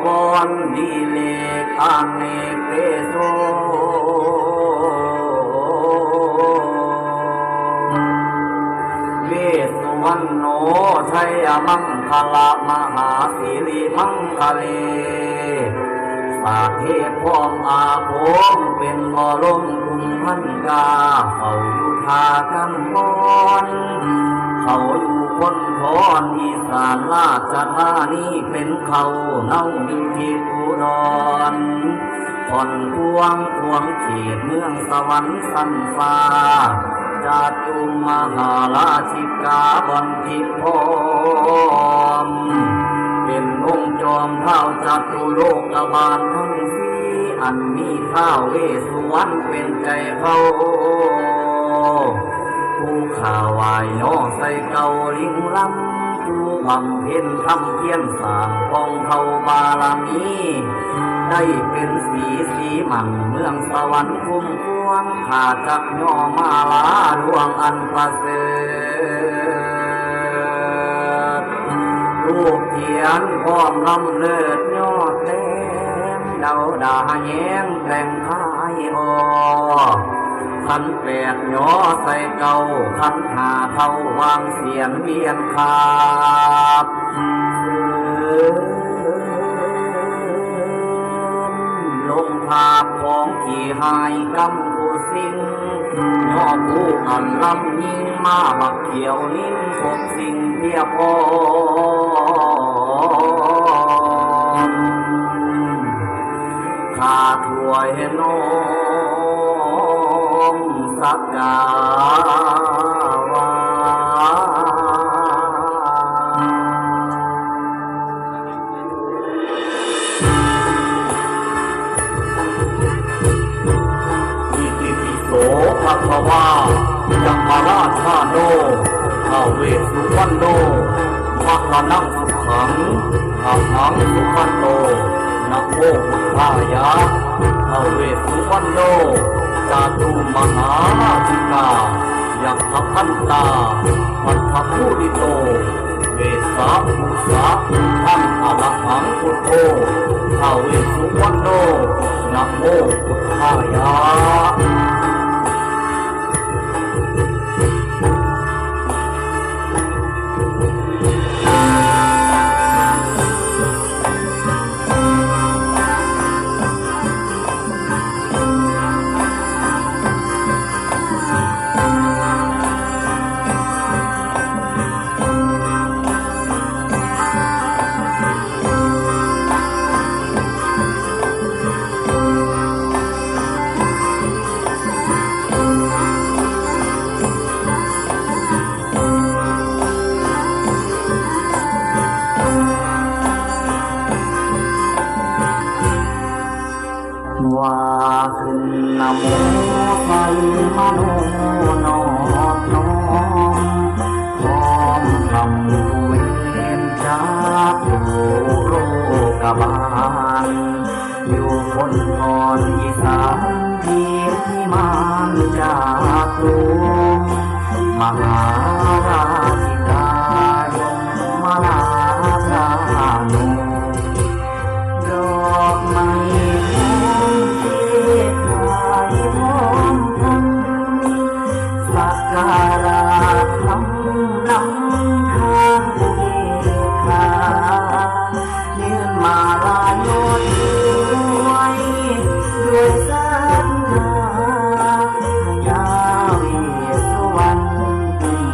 วอนดีเลกอันเนกเตโสเวสสุวรรณโนชัยมังคลามหาสิริมังคเลสาเทพพร้อมอาภมเป็นบรมกุมพันกาเขาอยู่ทากันบอนเขาอยู่คนคอนอีสานราชธานีเป็นเขาเน่าอยู่ที่อุดรผ่อนพวงเขตเมืองสวรรค์สันฟ้าจาตุมหาราชิกาบอนทิพรเป็นองค์จอมเท้าจัตุโลกบาลทั้งสี่อันมีท้าวเวสสุวรรณเป็นใจเขาผู้ข่าวายย่อใส่เกาลิงลำผู้บำเพ็ญทำเพียรสร้างกองเขาบารมีได้เป็นสีมันเมืองสวรรค์คุ้มควงขาจักย่อมาลาดวงอันประเสริฐรูปเทียนพร้อมลำเลิศยอดแหลมเดาด่าแย้งแบ่งขายอขันแปดย่อใส่เก่าขันหาเท่าวางเสียนเวียนขาบลงภาพของขี่หายกำผู้สิ่งย่อผู้อันลำยิ่งมาบักเขียวนิ่มพบสิ่งเพียบพอข้าถวยน้องสักกาวาอิติปิโสภะคะวายัมมาราชาโนท้าวเวสสุวรรณโนมหานังสุขังอาหังสุขันโตนะโมพุทธายะท้าวเวสสุวรรณโนจาตุมหาราชิกายักษ์พันตาปัทภภูริโตเวสสาภูษาท่านอรหังพุทโธท้าวเวสสุวรรณโนนะโมพุทธายะว่าขึ้นนะโมใส่มโนนอบน้อมพร้อมทำเวรจากโลกบาลอยู่คนนอนอีสานที่มานจากกรุงมหาราชิกายมมาลาชาโนดอกไม้สักการะทำนำทางอุเบกขายืนมาลาโยนด้วยศรัทธายาเวสสุวรรณ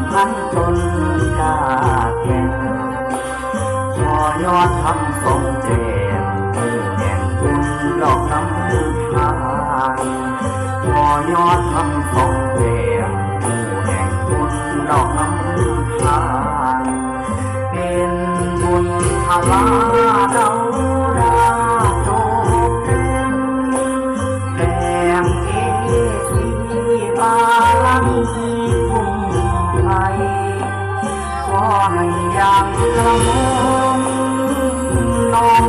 พันตนกาแก่ขอยอดทำทรงเจมผู้แห่งบุญดอกน้ำทางขอยอดทำทรงเจมดอกน้ำทางเป็นบุญพลาดาราโตเต็มแต้มเอสีบาลมีคุ้มไทยขอให้ยังกระมงน้อง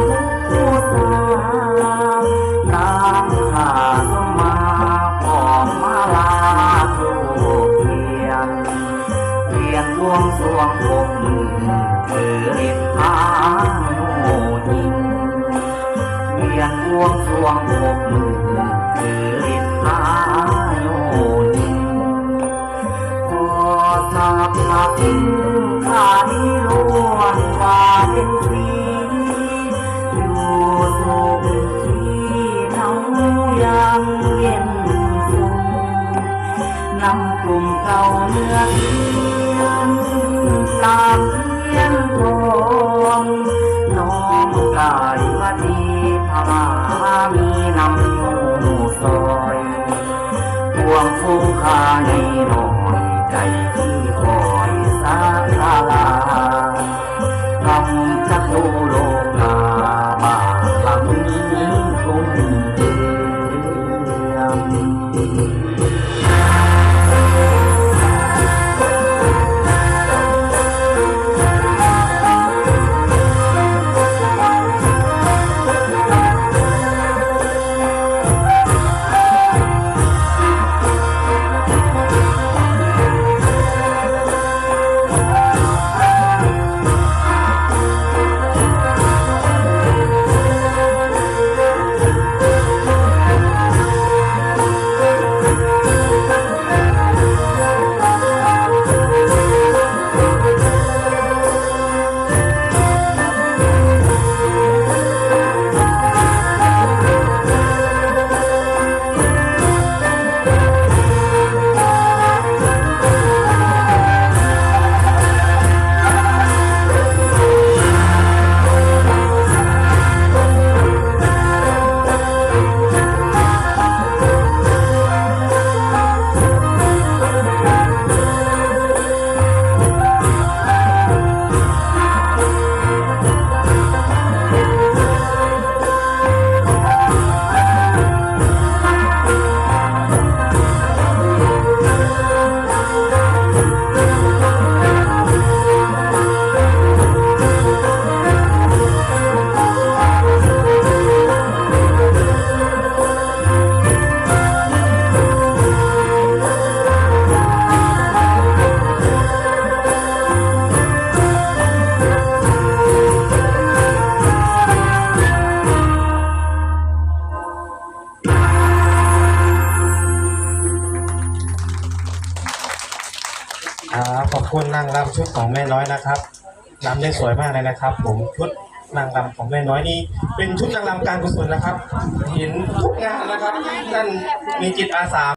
ผู้สาวตามข้าสมาพร้อมมาลาทุกเทียนบวงสรวงพบมือเธอเรียนพาโนยิง นบวงสรวงอกมือคือฤทธาโยนิขอสาบลาทิ้งข้านี้ล้วนว่าเป็นสีอยู่สุขที่เนายังเย็นสุขนำกลุ่มเก่าเนื้อเทียนตามเทียนทองน้องกายวัดีพระมีนำอยู่ซอยพวงฟูงคาในน้อยใจที่คอยสาลาลาทำจักรูโลกาบาหลังนี้คุ้มเตือน ขอบคุณนางรำชุดของแม่น้อยนะครับรำได้สวยมากเลยนะครับผมชุดนางรำของแม่น้อยนี่เป็นชุดนางรำการกุศลนะครับเห็นทุกงานนะครับท่านมีจิตอาสา